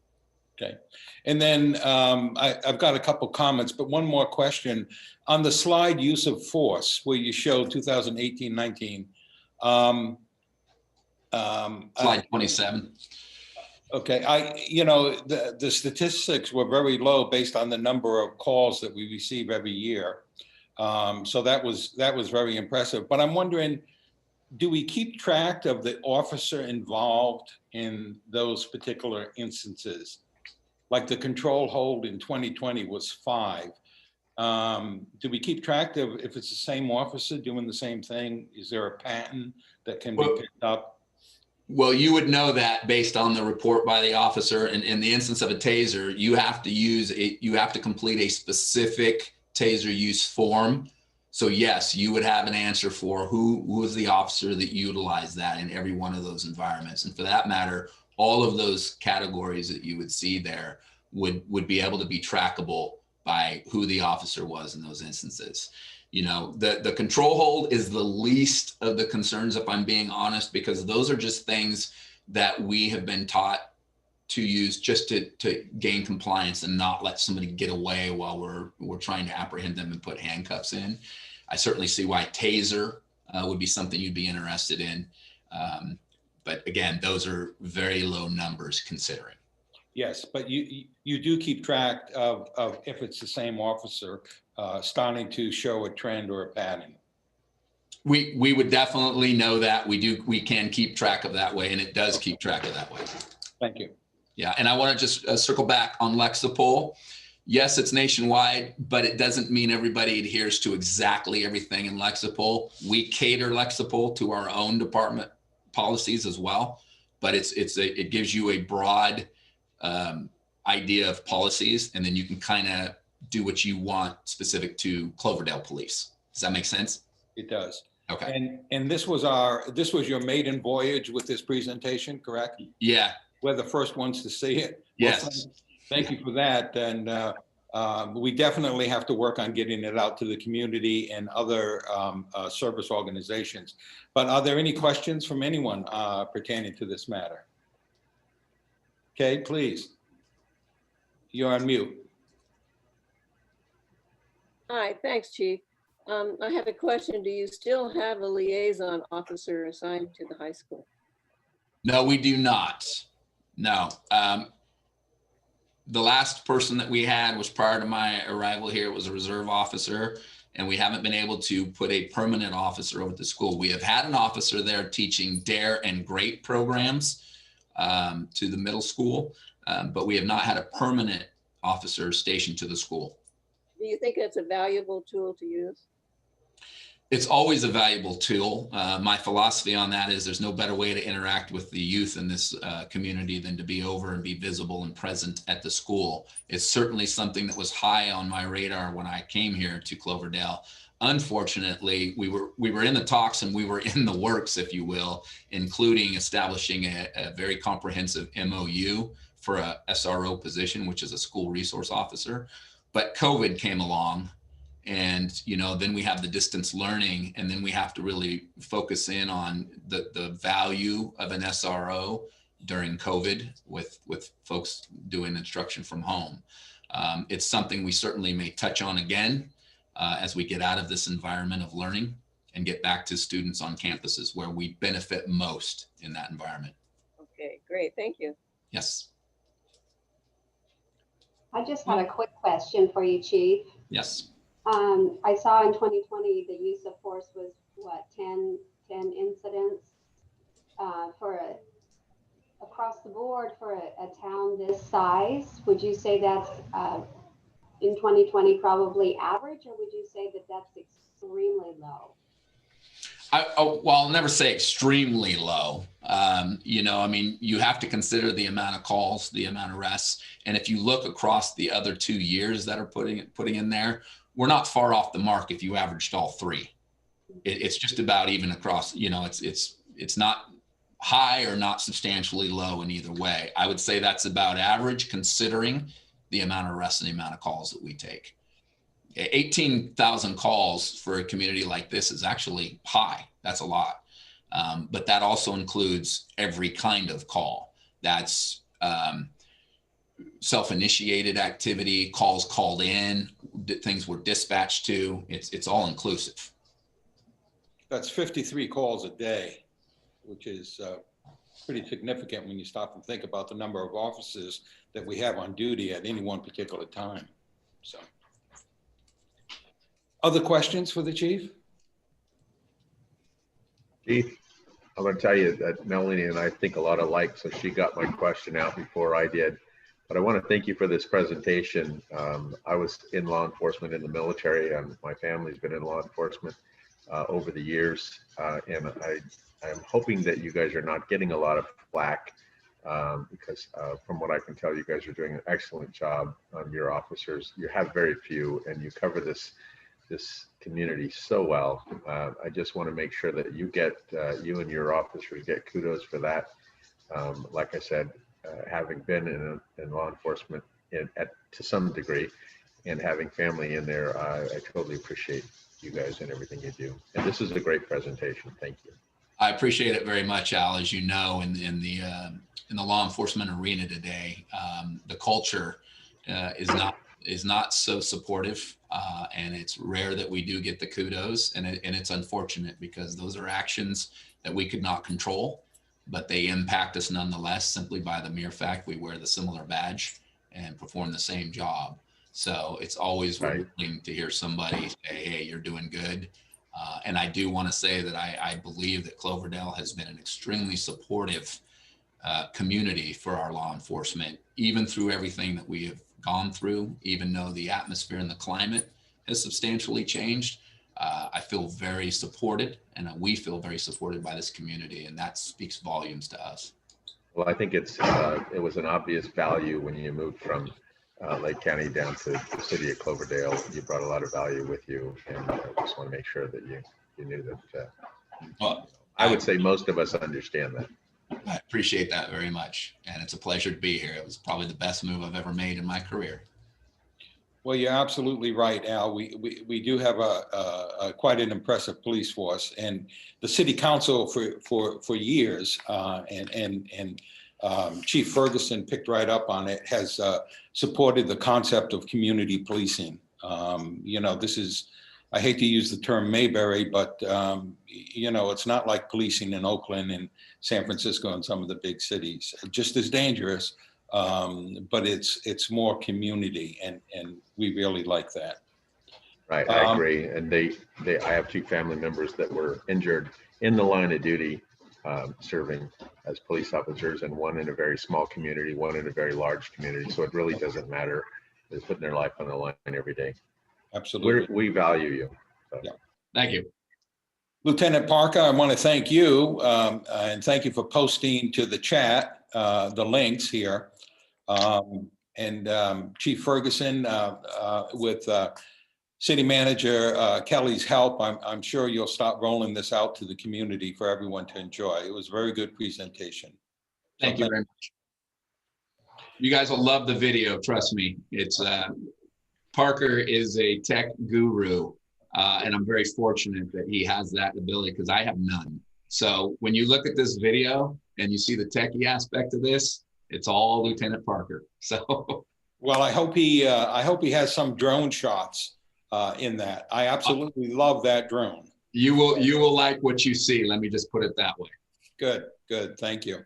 [SPEAKER 2] Okay. And then I've got a couple comments, but one more question. On the slide use of force, where you show 2018-19.
[SPEAKER 3] Slide 27.
[SPEAKER 2] Okay. The statistics were very low based on the number of calls that we receive every year. So that was very impressive. But I'm wondering, do we keep track of the officer involved in those particular instances? Like the control hold in 2020 was 5. Do we keep track of if it's the same officer doing the same thing? Is there a pattern that can be picked up?
[SPEAKER 3] Well, you would know that based on the report by the officer. And in the instance of a taser, you have to complete a specific taser use form. So yes, you would have an answer for who was the officer that utilized that in every one of those environments. And for that matter, all of those categories that you would see there would be able to be trackable by who the officer was in those instances. You know, the control hold is the least of the concerns, if I'm being honest, because those are just things that we have been taught to use just to gain compliance and not let somebody get away while we're trying to apprehend them and put handcuffs in. I certainly see why taser would be something you'd be interested in. But again, those are very low numbers considering.
[SPEAKER 2] Yes, but you do keep track of if it's the same officer starting to show a trend or a pattern.
[SPEAKER 3] We would definitely know that. We can keep track of that way, and it does keep track of that way.
[SPEAKER 2] Thank you.
[SPEAKER 3] Yeah, and I want to just circle back on Lexipol. Yes, it's nationwide, but it doesn't mean everybody adheres to exactly everything in Lexipol. We cater Lexipol to our own department policies as well, but it gives you a broad idea of policies, and then you can kind of do what you want specific to Cloverdale Police. Does that make sense?
[SPEAKER 2] It does.
[SPEAKER 3] Okay.
[SPEAKER 2] And this was your maiden voyage with this presentation, correct?
[SPEAKER 3] Yeah.
[SPEAKER 2] We're the first ones to see it.
[SPEAKER 3] Yes.
[SPEAKER 2] Well, thank you for that. And we definitely have to work on getting it out to the community and other service organizations. But are there any questions from anyone pertaining to this matter? Okay, please. You're on mute.
[SPEAKER 4] Hi, thanks, Chief. I have a question. Do you still have a liaison officer assigned to the high school?
[SPEAKER 3] No, we do not. No. The last person that we had was prior to my arrival here. It was a reserve officer, and we haven't been able to put a permanent officer over at the school. We have had an officer there teaching DARE and GREAT programs to the middle school, but we have not had a permanent officer stationed to the school.
[SPEAKER 4] Do you think it's a valuable tool to use?
[SPEAKER 3] It's always a valuable tool. My philosophy on that is there's no better way to interact with the youth in this community than to be over and be visible and present at the school. It's certainly something that was high on my radar when I came here to Cloverdale. Unfortunately, we were in the talks and we were in the works, if you will, including establishing a very comprehensive MOU for a SRO position, which is a school resource officer. But COVID came along. And, you know, then we have the distance learning, and then we have to really focus in on the value of an SRO during COVID with folks doing instruction from home. It's something we certainly may touch on again as we get out of this environment of learning and get back to students on campuses where we benefit most in that environment.
[SPEAKER 4] Okay, great. Thank you.
[SPEAKER 3] Yes.
[SPEAKER 1] I just had a quick question for you, Chief.
[SPEAKER 3] Yes.
[SPEAKER 1] I saw in 2020, the use of force was what, 10 incidents across the board for a town this size. Would you say that's in 2020 probably average, or would you say that that's extremely low?
[SPEAKER 3] Well, I'll never say extremely low. You know, I mean, you have to consider the amount of calls, the amount of arrests. And if you look across the other 2 years that are putting in there, we're not far off the mark if you averaged all three. It's just about even across, you know, it's not high or not substantially low in either way. I would say that's about average considering the amount of arrests and the amount of calls that we take. 18,000 calls for a community like this is actually high. That's a lot. But that also includes every kind of call. That's self-initiated activity, calls called in, things we're dispatched to. It's all inclusive.
[SPEAKER 2] That's 53 calls a day, which is pretty significant when you stop and think about the number of officers that we have on duty at any one particular time. So, other questions for the chief?
[SPEAKER 5] Chief, I'm going to tell you that Melanie and I think a lot alike, so she got my question out before I did. But I want to thank you for this presentation. I was in law enforcement in the military, and my family's been in law enforcement over the years. And I'm hoping that you guys are not getting a lot of flack because from what I can tell, you guys are doing an excellent job. Your officers, you have very few, and you cover this community so well. I just want to make sure that you you and your officers get kudos for that. Like I said, having been in law enforcement to some degree and having family in there, I totally appreciate you guys and everything you do. And this is a great presentation. Thank you.
[SPEAKER 3] I appreciate it very much, Al. As you know, in the law enforcement arena today, the culture is not so supportive, and it's rare that we do get the kudos, and it's unfortunate because those are actions that we could not control, but they impact us nonetheless simply by the mere fact we wear the similar badge and perform the same job. So it's always rewarding to hear somebody say, hey, you're doing good. And I do want to say that I believe that Cloverdale has been an extremely supportive community for our law enforcement, even through everything that we have gone through, even though the atmosphere and the climate has substantially changed. I feel very supported, and we feel very supported by this community, and that speaks volumes to us.
[SPEAKER 5] Well, I think it was an obvious value when you moved from Lake County down to the city of Cloverdale. You brought a lot of value with you, and I just want to make sure that you knew that.
[SPEAKER 3] Well,
[SPEAKER 5] I would say most of us understand that.
[SPEAKER 3] I appreciate that very much, and it's a pleasure to be here. It was probably the best move I've ever made in my career.
[SPEAKER 2] Well, you're absolutely right, Al. We do have a quite an impressive police force, and the city council for years, and Chief Ferguson picked right up on it, has supported the concept of community policing. You know, this is I hate to use the term Mayberry, but you know, it's not like policing in Oakland and San Francisco and some of the big cities. Just as dangerous, but it's more community, and we really like that.
[SPEAKER 5] Right, I agree. And I have two family members that were injured in the line of duty, serving as police officers, and one in a very small community, one in a very large community. So it really doesn't matter. They're putting their life on the line every day.
[SPEAKER 2] Absolutely.
[SPEAKER 5] We value you. So.
[SPEAKER 3] Yeah. Thank you.
[SPEAKER 2] Lieutenant Parker, I want to thank you, and thank you for posting to the chat the links here. Chief Ferguson, with City Manager Kelly's help, I'm sure you'll start rolling this out to the community for everyone to enjoy. It was a very good presentation.
[SPEAKER 3] Thank you very much. You guys will love the video, trust me. It's Parker is a tech guru, and I'm very fortunate that he has that ability because I have none. So when you look at this video and you see the techie aspect of this, it's all Lieutenant Parker. So,
[SPEAKER 2] well, I hope he has some drone shots in that. I absolutely love that drone.
[SPEAKER 3] You will like what you see. Let me just put it that way.
[SPEAKER 2] Good. Thank you.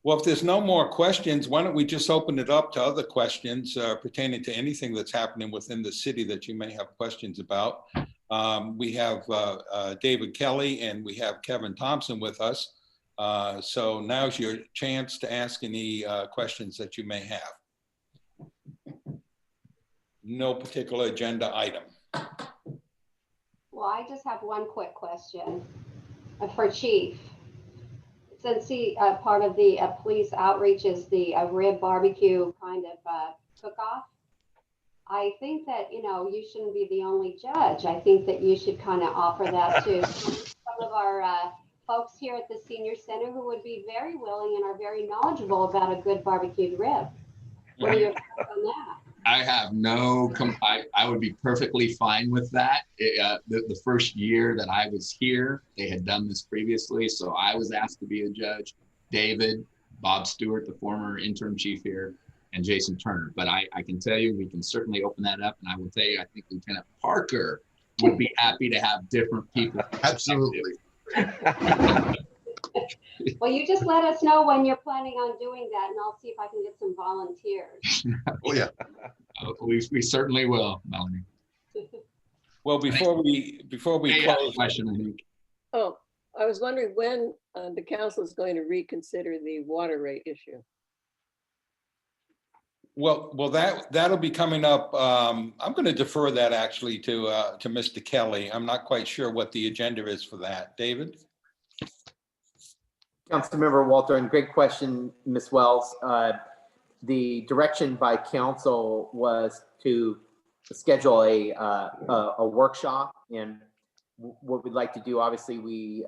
[SPEAKER 2] Well, if there's no more questions, why don't we just open it up to other questions pertaining to anything that's happening within the city that you may have questions about. We have David Kelly and we have Kevin Thompson with us. So now's your chance to ask any questions that you may have. No particular agenda item.
[SPEAKER 1] Well, I just have one quick question for Chief. Since he part of the police outreach is the rib barbecue kind of cook-off, I think that, you know, you shouldn't be the only judge. I think that you should kind of offer that to some of our folks here at the Senior Center who would be very willing and are very knowledgeable about a good barbecued rib. What are your thoughts on that?
[SPEAKER 3] I have I would be perfectly fine with that. The first year that I was here, they had done this previously. So I was asked to be a judge. David, Bob Stewart, the former interim chief here, and Jason Turner. But I can tell you, we can certainly open that up. And I will tell you, I think Lieutenant Parker would be happy to have different people.
[SPEAKER 6] Absolutely.
[SPEAKER 1] Well, you just let us know when you're planning on doing that, and I'll see if I can get some volunteers.
[SPEAKER 6] Oh, yeah.
[SPEAKER 3] We certainly will, Melanie.
[SPEAKER 2] Well, before we close,
[SPEAKER 3] Question, I think.
[SPEAKER 4] Oh, I was wondering when the council is going to reconsider the water rate issue.
[SPEAKER 2] well, that'll be coming up. I'm going to defer that actually to Mr. Kelly. I'm not quite sure what the agenda is for that. David?
[SPEAKER 7] Councilmember Walter, and great question, Ms. Wells. The direction by council was to schedule a workshop, and what we'd like to do, obviously, we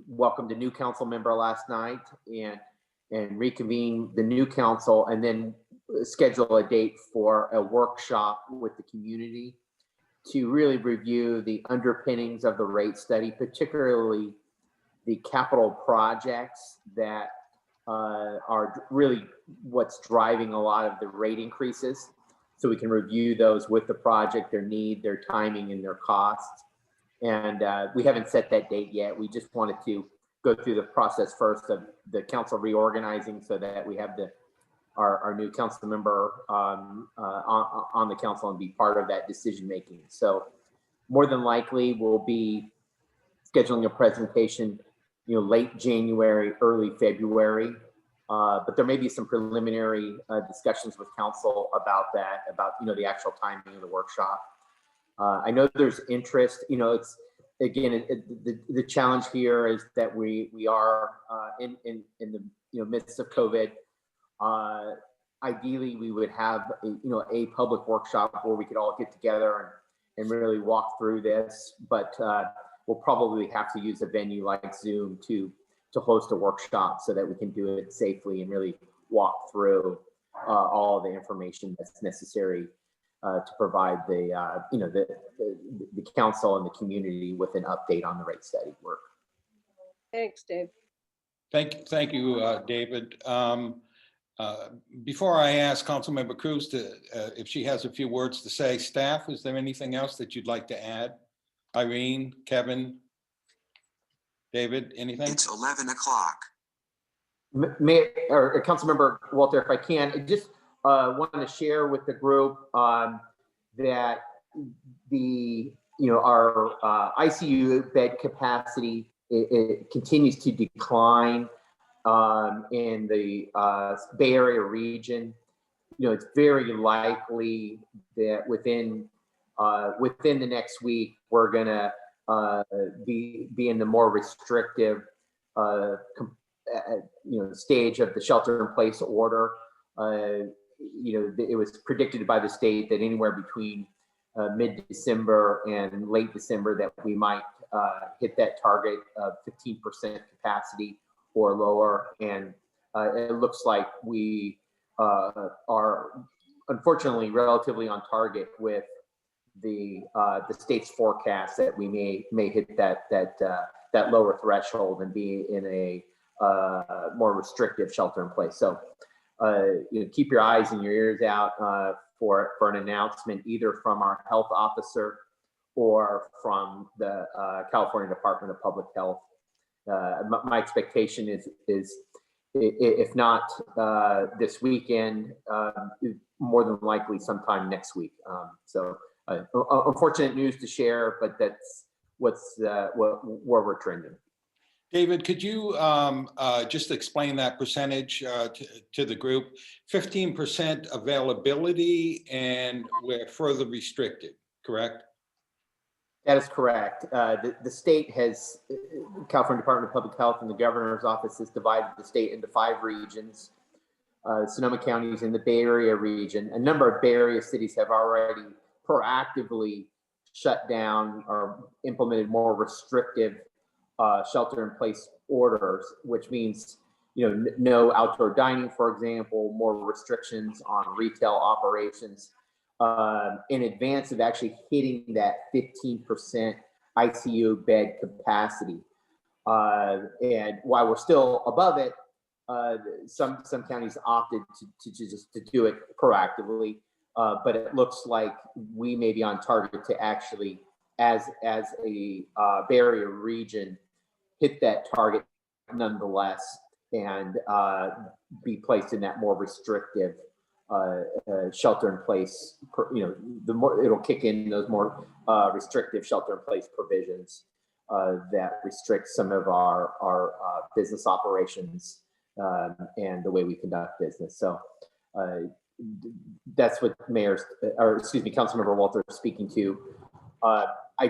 [SPEAKER 7] welcomed a new council member last night and reconvene the new council, and then schedule a date for a workshop with the community to really review the underpinnings of the rate study, particularly the capital projects that are really what's driving a lot of the rate increases. So we can review those with the project, their need, their timing, and their costs. And we haven't set that date yet. We just wanted to go through the process first of the council reorganizing so that we have our new council member on the council and be part of that decision making. So more than likely we'll be scheduling a presentation, late January, early February. But there may be some preliminary discussions with council about that, about, the actual timing of the workshop. I know there's interest, it's, again, the challenge here is that we are in the midst of COVID. Ideally, we would have a public workshop where we could all get together and really walk through this, but we'll probably have to use a venue like Zoom to host a workshop so that we can do it safely and really walk through all the information that's necessary to provide the council and the community with an update on the rate study work.
[SPEAKER 4] Thanks, Dave.
[SPEAKER 2] Thank you, David. Before I ask Councilmember Cruz to, if she has a few words to say, staff, is there anything else that you'd like to add? Irene, Kevin, David, anything?
[SPEAKER 6] It's 11 o'clock.
[SPEAKER 7] Mayor or Councilmember Walter, if I can, I just want to share with the group that our ICU bed capacity it continues to decline in the Bay Area region. It's very likely that within the next week we're gonna be in the more restrictive stage of the shelter-in-place order. It was predicted by the state that anywhere between mid-December and late December that we might hit that target of 15% capacity or lower. And it looks like we are unfortunately relatively on target with the state's forecast that we may hit that lower threshold and be in a more restrictive shelter in place. So keep your eyes and your ears out for an announcement either from our health officer or from the California Department of Public Health. My expectation is if not this weekend, more than likely sometime next week. So unfortunate news to share, but that's where we're trending.
[SPEAKER 2] David, could you just explain that percentage to the group? 15% availability and we're further restricted, correct?
[SPEAKER 7] That is correct. The state has, California Department of Public Health and the governor's office has divided the state into 5 regions. Sonoma County is in the Bay Area region. A number of Bay Area cities have already proactively shut down or implemented more restrictive shelter-in-place orders, which means no outdoor dining, for example, more restrictions on retail operations in advance of actually hitting that 15% ICU bed capacity. And while we're still above it, some counties opted to do it proactively, but it looks like we may be on target to actually, as a Bay Area region, hit that target nonetheless and be placed in that more restrictive shelter in place. The more it'll kick in those more restrictive shelter in place provisions that restrict some of our business operations and the way we conduct business. So that's what Councilmember Walter is speaking to. I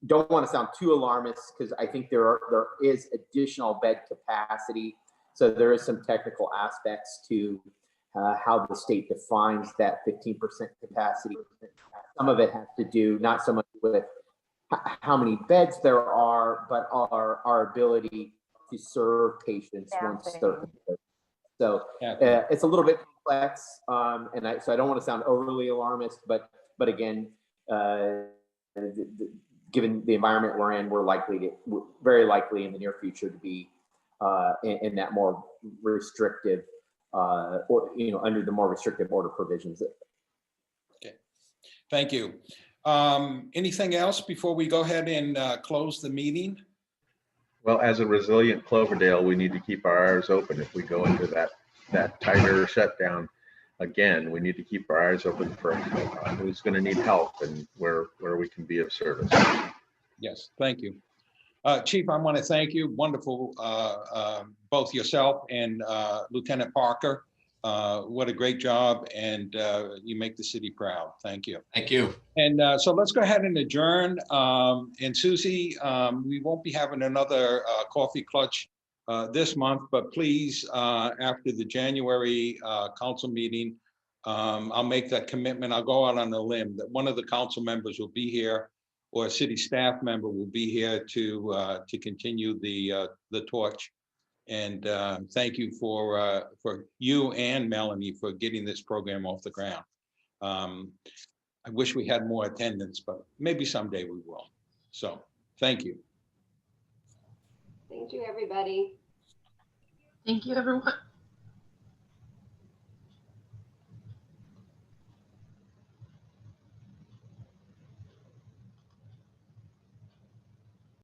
[SPEAKER 7] don't want to sound too alarmist because I think there is additional bed capacity. So there is some technical aspects to how the state defines that 15% capacity. Some of it has to do not so much with how many beds there are, but our ability to serve patients once they're there. So it's a little bit complex, and so I don't want to sound overly alarmist, but again, given the environment we're in, we're very likely in the near future to be in that more restrictive, or under the more restrictive order provisions.
[SPEAKER 2] Okay, thank you. Anything else before we go ahead and close the meeting?
[SPEAKER 5] Well, as a resilient Cloverdale, we need to keep our eyes open. If we go into that tighter shutdown again, we need to keep our eyes open for who's going to need help and where we can be of service.
[SPEAKER 2] Yes, thank you. Chief, I want to thank you. Wonderful, both yourself and Lieutenant Parker. What a great job, and you make the city proud. Thank you.
[SPEAKER 3] Thank you.
[SPEAKER 2] And so let's go ahead and adjourn. And Susie, we won't be having another coffee clutch this month, but please, after the January council meeting, I'll make that commitment. I'll go out on a limb that one of the council members will be here, or a city staff member will be here to continue the torch. And thank you for you and Melanie for getting this program off the ground. I wish we had more attendance, but maybe someday we will. So thank you.
[SPEAKER 1] Thank you, everybody.
[SPEAKER 8] Thank you, everyone.